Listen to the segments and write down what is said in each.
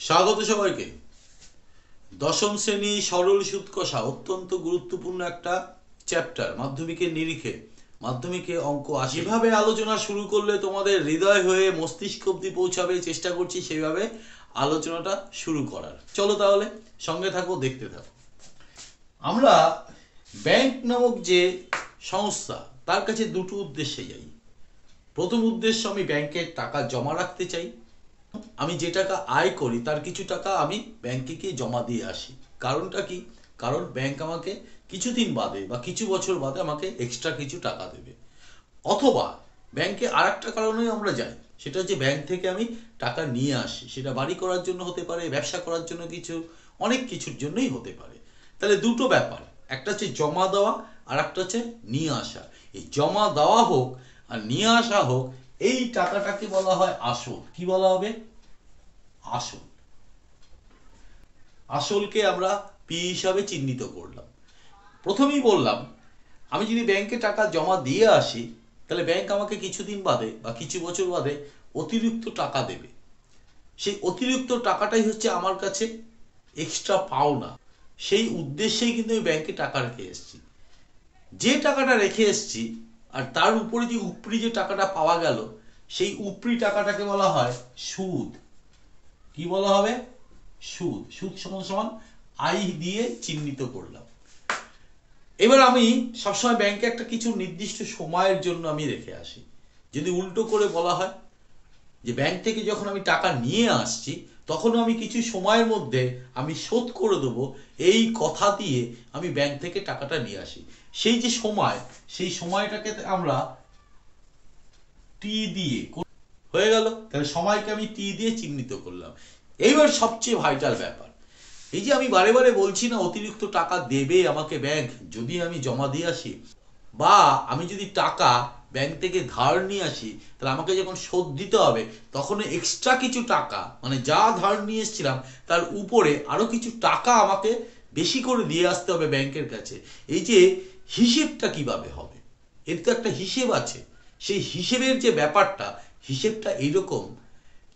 স্বাগত সবাইকে। দশম শ্রেণী সরল সুদ কষা অত্যন্ত গুরুত্বপূর্ণ একটা চ্যাপ্টার। মাধ্যমিকের নিরিখে মাধ্যমিকে অঙ্ক আসে। যেভাবে আলোচনা শুরু করলে তোমাদের হৃদয় হয়ে মস্তিষ্ক অব্দি পৌঁছাবে, চেষ্টা করছি সেইভাবে আলোচনাটা শুরু করার। চলো তাহলে সঙ্গে থাকো, দেখতে থাকো। আমরা ব্যাংক নামক যে সংস্থা, তার কাছে দুটো উদ্দেশ্যে যাই। প্রথম উদ্দেশ্য, আমি ব্যাংকে টাকা জমা রাখতে চাই। আমি যে টাকা আয় করি তার কিছু টাকা আমি ব্যাংকে গিয়ে জমা দিয়ে আসি। কারণটা কি? কারণ ব্যাংক আমাকে কিছুদিন বাদে বা কিছু বছর বাদে আমাকে এক্সট্রা কিছু টাকা দেবে। অথবা ব্যাংকে আর একটা কারণেই আমরা যাই, সেটা হচ্ছে ব্যাংক থেকে আমি টাকা নিয়ে আসি। সেটা বাড়ি করার জন্য হতে পারে, ব্যবসা করার জন্য, অনেক কিছুর জন্যই হতে পারে। তাহলে দুটো ব্যাপার, একটা হচ্ছে জমা দেওয়া আর একটা হচ্ছে নিয়ে আসা। এই জমা দেওয়া হোক আর নিয়ে আসা হোক, এই টাকাটাকে বলা হয় আসল। কি বলা হবে? আসল। আসলকে আমরা পি হিসাবে চিহ্নিত করলাম। প্রথমেই বললাম, আমি যদি ব্যাংকে টাকা জমা দিয়ে আসি, তাহলে ব্যাংক আমাকে কিছুদিন বাদে বা কিছু বছর বাদে অতিরিক্ত টাকা দেবে। সেই অতিরিক্ত টাকাটাই হচ্ছে আমার কাছে এক্সট্রা পাওনা। সেই উদ্দেশ্যেই কিন্তু আমি ব্যাংকে টাকা রেখে এসেছি। যে টাকাটা রেখে এসেছি আর তার উপরে যে উপরি যে টাকাটা পাওয়া গেল, সেই উপরি টাকাটাকে বলা হয় সুদ। কি বলা হবে? সুদ। সুদ সমান সমান আই দিয়ে চিহ্নিত করলাম। এবার আমি সবসময় ব্যাংকে একটা কিছু নির্দিষ্ট সময়ের জন্য আমি রেখে আসি। যদি উল্টো করে বলা হয় যে ব্যাংক থেকে যখন আমি টাকা নিয়ে আসছি, তখন আমি কিছু সময়ের মধ্যে আমি শোধ করে দেবো, এই কথা দিয়ে আমি ব্যাংক থেকে টাকাটা নিয়ে আসি। সেই যে সময়, সেই সময়টাকে আমরা টি দিয়ে, হয়ে গেল। তাহলে সময়কে আমি টি দিয়ে চিহ্নিত করলাম। এইবার সবচেয়ে ভাইটাল ব্যাপার, এই যে আমি বারে বারে বলছি না, অতিরিক্ত টাকা দেবে আমাকে ব্যাংক যদি আমি জমা দিয়ে আসি, বা আমি যদি টাকা ব্যাংক থেকে ধার নিয়ে আসি, তাহলে আমাকে যখন শোধ দিতে হবে তখন এক্সট্রা কিছু টাকা, মানে যা ধার নিয়ে এসেছিলাম তার উপরে আরো কিছু টাকা আমাকে বেশি করে দিয়ে আসতে হবে ব্যাংকের কাছে। এই যে হিসেবটা কিভাবে হবে, এর তো একটা হিসেব আছে। সেই হিসেবের যে ব্যাপারটা, হিসেবটা এইরকম,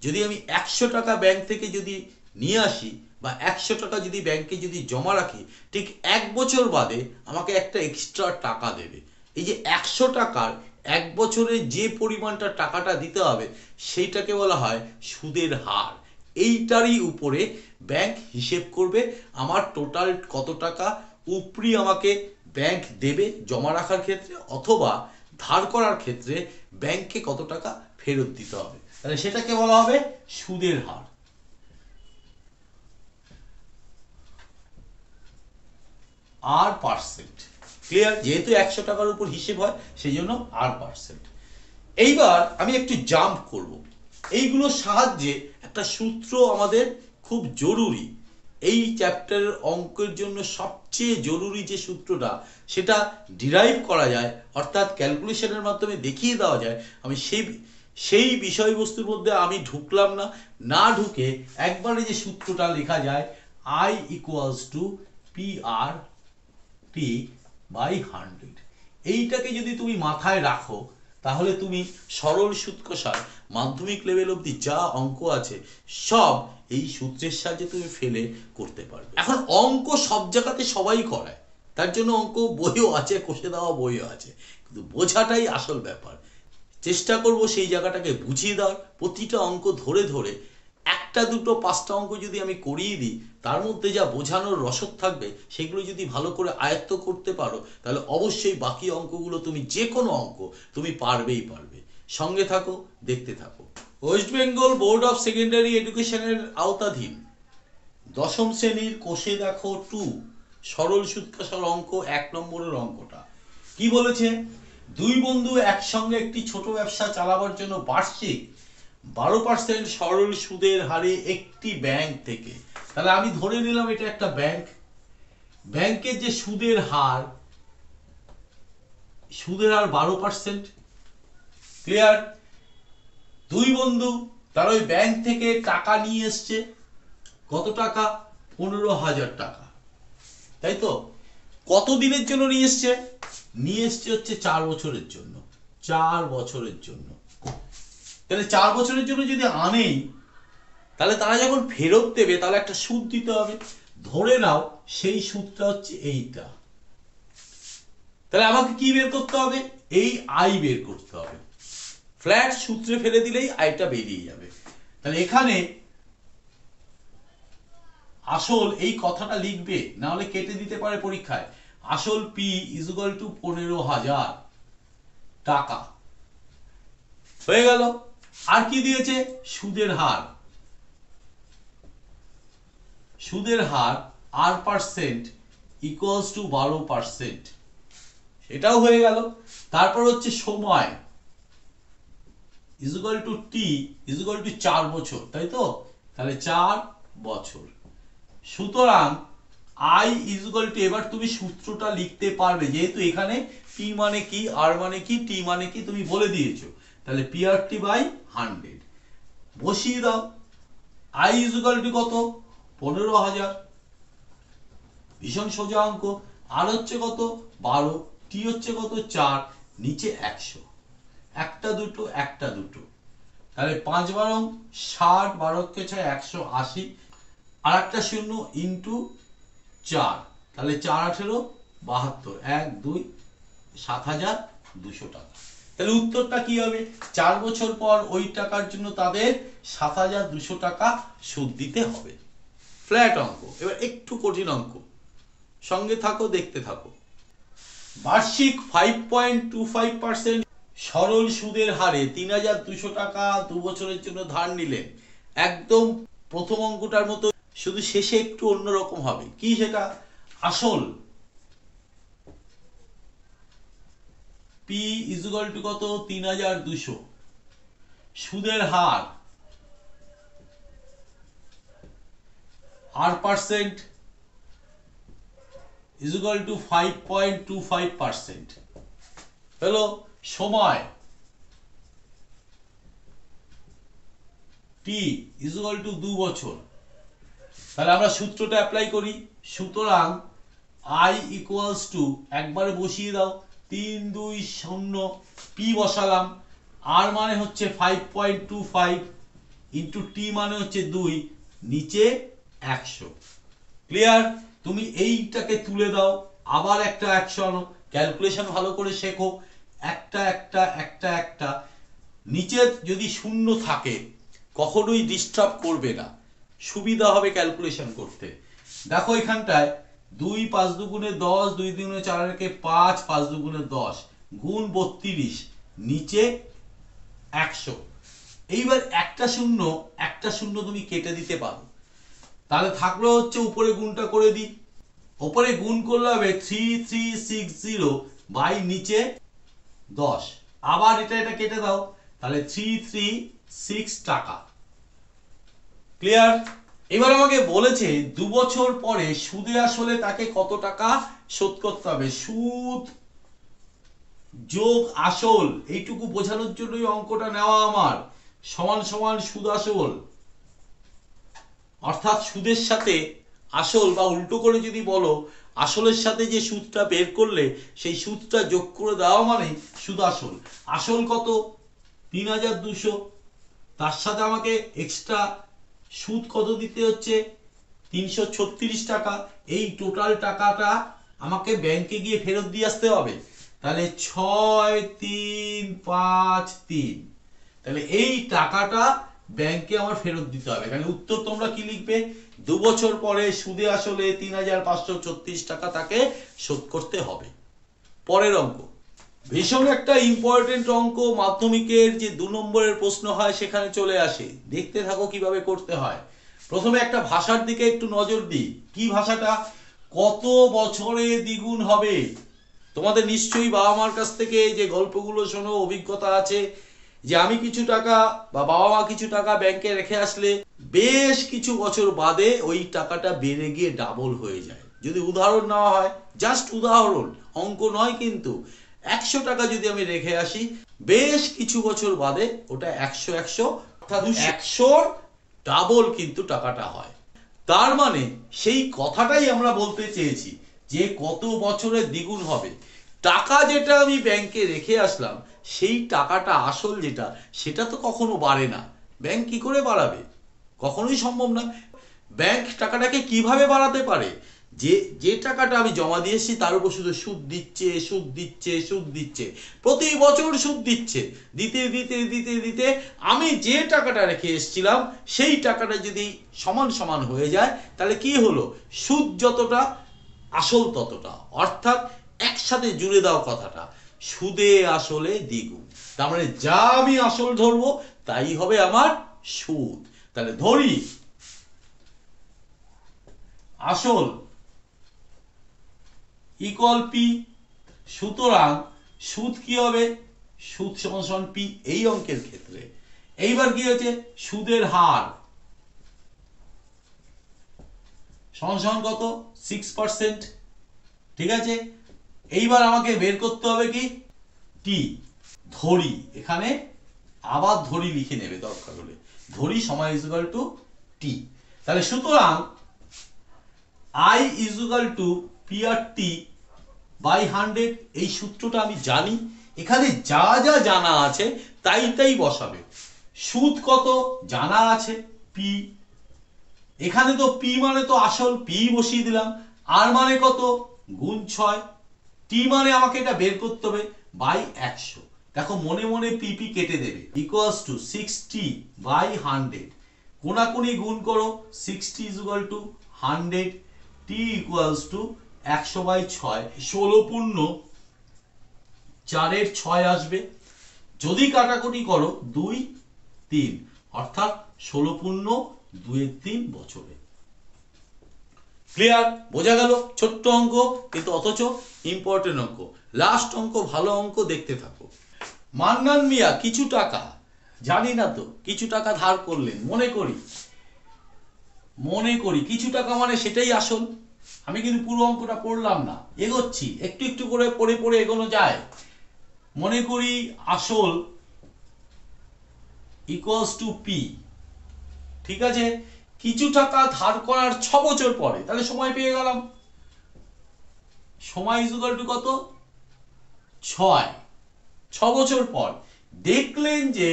যদি আমি 100 টাকা ব্যাংক থেকে যদি নিয়ে আসি বা 100 টাকা যদি ব্যাংকে যদি জমা রাখি, ঠিক 1 বছর বাদে আমাকে একটা এক্সট্রা টাকা দেবে। এই যে 100 টাকার 1 বছরে যে পরিমাণটা টাকাটা দিতে হবে, সেইটাকে বলা হয় সুদের হার। এইটারই উপরে ব্যাংক হিসেব করবে আমার টোটাল কত টাকা উপরি আমাকে ব্যাংক দেবে জমা রাখার ক্ষেত্রে, অথবা ধার করার ক্ষেত্রে ব্যাংকে কত টাকা ফেরত দিতে হবে। তাহলে সেটাকে বলা হবে সুদের হার। আর পার্সেন্ট। ক্লিয়ার? যেহেতু 100 টাকার উপর হিসেব হয়, সেই জন্য আর পার্সেন্ট। এইবার আমি একটু জাম্প করব। এইগুলোর সাহায্যে একটা সূত্র আমাদের খুব জরুরি। এই চ্যাপ্টারের অঙ্কের জন্য সবচেয়ে জরুরি যে সূত্রটা, সেটা ডিরাইভ করা যায়, অর্থাৎ ক্যালকুলেশনের মাধ্যমে দেখিয়ে দেওয়া যায়। আমি সেই বিষয়বস্তুর মধ্যে আমি ঢুকলাম না। না ঢুকে একবারে যে সূত্রটা লেখা যায়, I equals to P R T by 100, এইটাকে যদি তুমি মাথায় রাখো, তাহলে তুমি সরল সুদ কষার মাধ্যমিক লেভেল অবধি যা অঙ্ক আছে সব এই সূত্রের সাহায্যে তুমি ফেলে করতে পারবে। এখন অঙ্ক সব জায়গাতে সবাই করায়, তার জন্য অঙ্ক বইও আছে, কষে দেওয়া বইও আছে, কিন্তু বোঝাটাই আসল ব্যাপার। চেষ্টা করব সেই জায়গাটাকে বুঝিয়ে দেওয়ার। প্রতিটা অঙ্ক ধরে ধরে একটা দুটো পাঁচটা অঙ্ক যদি আমি করিয়ে দিই, তার মধ্যে যা বোঝানোর রসদ থাকবে, সেগুলো যদি ভালো করে আয়ত্ত করতে পারো, তাহলে অবশ্যই বাকি অঙ্কগুলো তুমি, যে কোনো অঙ্ক তুমি পারবেই পারবে। সঙ্গে থাকো, দেখতে থাকো। West Bengal board of secondary এডুকেশনের আওতাধীন দশম শ্রেণীর কোষে দেখো 2 সরল সুদ কষার অঙ্ক 1 নম্বরের অঙ্কটা কি বলেছে? দুই বন্ধু একসঙ্গে একটি ছোট ব্যবসা চালাবার জন্য বার্ষিক 12% সরল সুদের হারে একটি ব্যাংক থেকে, তাহলে আমি ধরে নিলাম এটা একটা ব্যাংক, ব্যাংকের যে সুদের হার 12%। ক্লিয়ার? দুই বন্ধু তার ওই ব্যাংক থেকে টাকা নিয়ে এসছে, কত টাকা? 15,000 টাকা, তাই তো? কত দিনের জন্য নিয়ে এসছে? নিয়ে এসছে হচ্ছে 4 বছরের জন্য। 4 বছরের জন্য। তাহলে 4 বছরের জন্য যদি আনেই, তাহলে তারা যখন ফেরত দেবে তাহলে একটা সুদ দিতে হবে। ধরে নাও সেই সুদটা হচ্ছে এইটা, তাহলে আমাকে কি বের করতে হবে? এই আই বের করতে হবে। ফ্ল্যাট সূত্রে ফেলে দিলেই আয়টা বেরিয়ে যাবে। তাহলে এখানে আসল এই কথাটা লিখবে, না হলে কেটে দিতে পারে পরীক্ষায়। আসল পি ইজ ইকুয়াল টু 15,000 টাকা হয়ে গেল। আর কি দিয়েছে? সুদের হার। সুদের হার আর পার্সেন্ট ইকুয়ালস টু 12%, এটাও হয়ে গেল। তারপর হচ্ছে সময় is equal to T is equal to 4 বছর, তাই তো? তাহলে 4 বছর। সুতরাং আই ইজ ইকুয়াল টু, এবার তুমি সূত্রটা লিখতে পারবে, যেহেতু এখানে পি মানে কি, আর মানে কি, টি মানে কি তুমি বলে দিয়েছো। তাহলে পি আর টি বাই 100 বসিয়ে দাও। আই ইজ ইকুয়াল টু কত? 15,000। ভীষণ সোজা অঙ্ক। আর হচ্ছে কত? 12। টি হচ্ছে কত? 4। নিচে 100, একটা দুটো একটা দুটো, তাহলে 5 বারং 60, 12কে 6 180, আর একটা শূন্য ইন্টু 4, তাহলে 4 18 72, 1 2 7,200 টাকা। তাহলে উত্তরটা কি হবে? 4 বছর পর ওই টাকার জন্য তাদের 7,200 টাকা সুদ দিতে হবে। ফ্ল্যাট অঙ্ক। এবার একটু কঠিন অঙ্ক, সঙ্গে থাকো, দেখতে থাকো। বার্ষিক 5.25% সরল সুদের হারে 3,200 টাকা 2 বছরের জন্য ধার নিলেন। একদম প্রথম অঙ্কটার মতো, শুধু শেষে একটু অন্যরকম হবে। কি সেটা? আসল পি ইজ ইকুয়াল টু কত? 3,200। সুদের হার আর পার্সেন্ট ইজ ইকুয়াল টু 5.25%। হলো। সময় টি ইজ ইকুয়াল টু 2 বছর। তাহলে আমরা সূত্রটা অ্যাপ্লাই করি। সুতরাং আই ইকুয়ালস টু, একবারে বসিয়ে দাও, 3 2 0, পি বসালাম, আর মানে হচ্ছে 5.25 ইন্টু টি মানে হচ্ছে 2, নিচে 100। ক্লিয়ার? তুমি এইটাকে তুলে দাও, আবার একটা 100 আনো, ক্যালকুলেশন ভালো করে শেখো। একটা একটা একটা একটা, নিচে যদি শূন্য থাকে কখনোই ডিস্টার্ব করবে না, সুবিধা হবে ক্যালকুলেশন করতে। দেখো এখানটায় 2 5 দুগুণে 10, 2 দুগুণে 4 একে 5, 5 দুগুণে 10, গুণ 32, নিচে 100। এইবার একটা শূন্য তুমি কেটে দিতে পারো। তাহলে থাকলো হচ্ছে উপরে গুণটা করে দিই। উপরে গুণ করলে হবে 3360 বাই নিচে 10, আবার এটা কেটে দাও, তাহলে 336 টাকা। ক্লিয়ার? এবার আমাকে বলেছে 2 বছর পরে সুদে আসলে তাকে কত টাকা শোধ করতে হবে। সুদ যোগ আসল, এইটুকু বোঝানোর জন্যই অঙ্কটা নেওয়া আমার। সমান সমান সুদ আসল, অর্থাৎ সুদের সাথে আসল, বা উল্টো করে যদি বলো, আসলের সাথে যে সুদটা বের করলে সেই সুদটা যোগ করে দেওয়া মানে সুদ আসল। আসল কত? 3,200। তার সাথে আমাকে এক্সট্রা সুদ কত দিতে হচ্ছে? 336 টাকা। এই টোটাল টাকাটা আমাকে ব্যাংকে গিয়ে ফেরত দিয়ে আসতে হবে। তাহলে 6,353, তাহলে এই টাকাটা ব্যাংকে আমার ফেরত দিতে হবে। তাহলে উত্তর তোমরা কি লিখবে? 2 বছর পরে সুদে আসলে 3,536 টাকা তাকে শোধ করতে হবে। পরের অঙ্ক ভীষণ একটা ইম্পর্টেন্ট অঙ্ক, মাধ্যমিকের যে 2 নম্বরের প্রশ্ন হয় সেখানে চলে আসে। দেখতে থাকো কিভাবে করতে হয়। প্রথমে একটা ভাষার দিকে একটু নজর দিই। কি ভাষাটা? কত বছরে দ্বিগুণ হবে? তোমাদের নিশ্চয়ই বাবা মার কাছ থেকে যে গল্পগুলো শোনো, অভিজ্ঞতা আছে যে আমি কিছু টাকা বা বাবা মা কিছু টাকা ব্যাংকে রেখে আসলে বেশ কিছু বছর বাদে ওই টাকাটা বেড়ে গিয়ে ডাবল হয়ে যায়। যদি উদাহরণ নেওয়া হয়, জাস্ট উদাহরণ, অঙ্ক নয় কিন্তু, 100 টাকা যদি আমি রেখে আসি, বেশ কিছু বছর বাদে ওটা 100 অর্থাৎ 100 ডাবল কিন্তু টাকাটা হয়। তার মানে সেই কথাটাই আমরা বলতে চেয়েছি যে কত বছরে দ্বিগুণ হবে। টাকা যেটা আমি ব্যাংকে রেখে আসলাম, সেই টাকাটা আসল যেটা, সেটা তো কখনো বাড়ে না। ব্যাংক কি করে বাড়াবে? কখনোই সম্ভব না। ব্যাংক টাকাটাকে কিভাবে বাড়াতে পারে? যে টাকাটা আমি জমা দিয়েছি তার উপর শুধু সুদ দিচ্ছে, সুদ দিচ্ছে, সুদ দিচ্ছে, প্রতি বছর সুদ দিচ্ছে, দিতে দিতে দিতে দিতে আমি যে টাকাটা রেখে এসেছিলাম সেই টাকাটা যদি সমান সমান হয়ে যায় তাহলে কি হলো? সুদ যতটা আসল ততটা, অর্থাৎ একসাথে জুড়ে দাও কথাটা, সুদে আসলে দ্বিগুণ। তার মানে যা আমি আসল ধরবো তাই হবে আমার সুদ। তাহলে ধরি আসল ইকুয়াল পি, সুতরাং সুদ কি হবে? সুদ সমান সমান পি এই অঙ্কের ক্ষেত্রে। এইবার কি হয়েছে? সুদের হার সমান সমান কত? 6%। ঠিক আছে, এইবার আমাকে বের করতে হবে কি? টি। ধরি, এখানে আবার ধরি লিখে নেবে দরকার হলে, ধরি সমান ইকুয়াল টু টি। তাহলে সুতরাং I equal to P R T by 100। এই সূত্রটা আমি জানি, এখানে যা যা জানা আছে তাই তাই বসাবে। সুদ কত জানা আছে? পি। এখানে তো পি মানে তো আসল, পি বসিয়ে দিলাম। আর মানে কত? গুণ 6। টি মানে আমাকে এটা বের করতে হবে বাই 100। দেখো মনে মনে পি পি কেটে দেবে, ইকুয়ালস টু 60 বাই 100। কোনাকুনি গুণ করো, 60 equal to 100, T equals to 100 by 6। 16 পূর্ণ 4-এর 6 আসবে, যদি কাটাকুটি করো 2 3, অর্থাৎ 16 পূর্ণ 2-এর 3 বছরে। ক্লিয়ার? বোঝা গেল? ছোট্ট অঙ্ক কিন্তু অথচ ইম্পর্টেন্ট অঙ্ক। লাস্ট অঙ্ক, ভালো অঙ্ক, দেখতে থাকো। মান্নান মিয়া কিছু টাকা, জানি না তো, কিছু টাকা ধার করলেন, মনে করি কিছু টাকা মানে সেটাই আসল। আমি কিন্তু পুরো অঙ্কটা পড়লাম না, এগোচ্ছি, একটু একটু করে পড়ে পড়ে এগোনো যায়। মনে করি আসল ইকুয়ালস টু পি। ঠিক আছে, কিছু টাকা ধার করার 6 বছর পরে, তাহলে সময় পেয়ে গেলাম। সময় ইকুয়াল টু কত? 6 বছর পর দেখলেন যে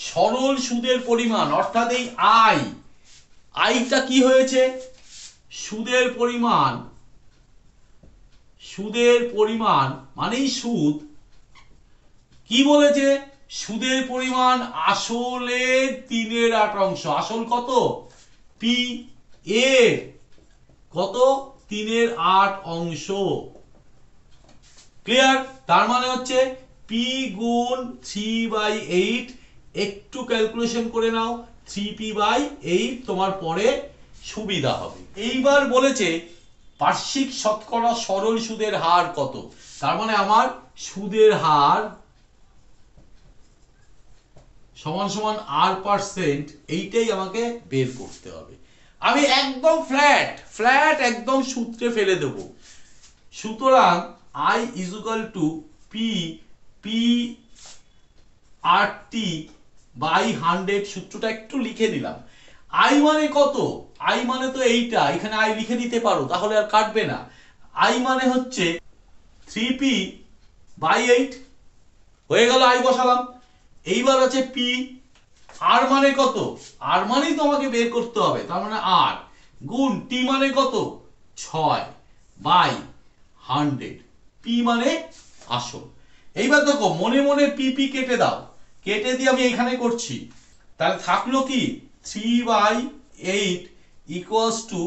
সরল সুদের পরিমাণ, অর্থাৎ এই আইটা কি হয়েছে? সুদের পরিমাণ মানেই সুদ। কি বলেছে? সুদের পরিমাণ আসলের 3/8 অংশ। আসল কত? পি এর কত? 3/8 অংশ। ক্লিয়ার? তার মানে হচ্ছে পি গুণ 3/8। একটু ক্যালকুলেশন করে নাও, 3p/8 তোমার পরে সুবিধা হবে। এইবার বলেছে বার্ষিক শতকরা সরল সুদের হার কত। তার মানে আমার সুদের হার সমান সমান r%, এইটাই আমাকে বের করতে হবে। আমি একদম ফ্ল্যাট একদম সূত্রে ফেলে দেব। সুতরাং I equal to P R T by 100। সূত্রটা একটু লিখে নিলাম। আই মানে কত? আই মানে তো এইটা, এখানে আই লিখে দিতে পারো, তাহলে আর কাটবে না। আই মানে হচ্ছে 3p/8। হয়ে গেল, আই বসালাম। এইবার আছে পি। আর মানে কত? আর মানেই তো আমাকে বের করতে হবে, তার মানে আর গুণ টি মানে কত? 6/100। পি মানে আসল। এইবার দেখো মনে মনে পি কেটে দাও, কেটে দিয়ে আমি এখানে করছি, তাহলে থাকলো কি? 3/8 ইকুয়ালস টু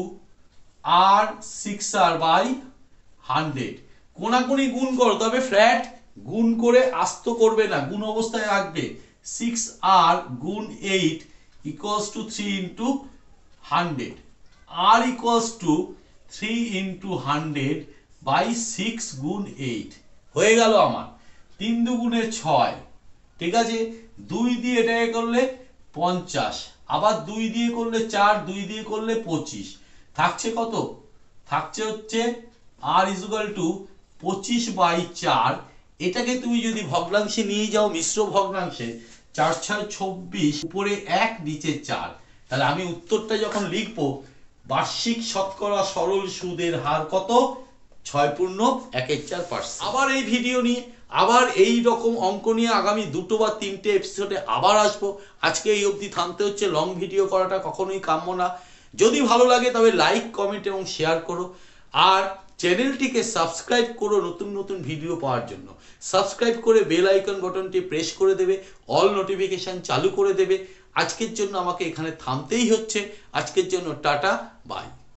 r6r/100। কোনাকুনি গুণ করো, তবে ফ্ল্যাট গুণ করে আস্ত করবে না, গুণ অবস্থায় রাখবে। 6r গুণ 8 equals to 3 into 100। r equals to 3 into 100 by 6 গুণ 8। হয়ে গেল আমার 3 দুগুণে 6। ঠিক আছে, 2 দিয়ে এটাকে করলে 50, আবার 2 দিয়ে করলে 4, 2 দিয়ে করলে 25। থাকছে কত? থাকছে হচ্ছে r ইকুয়াল টু 25/4। এটাকে তুমি যদি ভগ্নাংশে নিয়ে যাও, মিশ্র ভগ্নাংশে, 4 6 26, উপরে 1 নিচে 4, তাহলে আমি উত্তরটা যখন লিখবো, বার্ষিক শতকরা সরল সুদের হার কত? 6 পূর্ণ 1/4%। আবার এই ভিডিও নিয়ে আবার এই রকম অঙ্ক নিয়ে আগামী 2 বা 3টে এপিসোডে আবার আসবো। আজকে এই অবধি থামতে হচ্ছে, লং ভিডিও করাটা কখনোই কাম্য না। যদি ভালো লাগে তবে লাইক, কমেন্ট এবং শেয়ার করো, আর চ্যানেলটিকে সাবস্ক্রাইব করো নতুন নতুন ভিডিও পাওয়ার জন্য। সাবস্ক্রাইব করে বেল আইকন বাটনটি প্রেস করে দেবে, অল নোটিফিকেশন চালু করে দেবে। আজকের জন্য আমাকে এখানে থামতেই হচ্ছে। আজকের জন্য টাটা, বাই।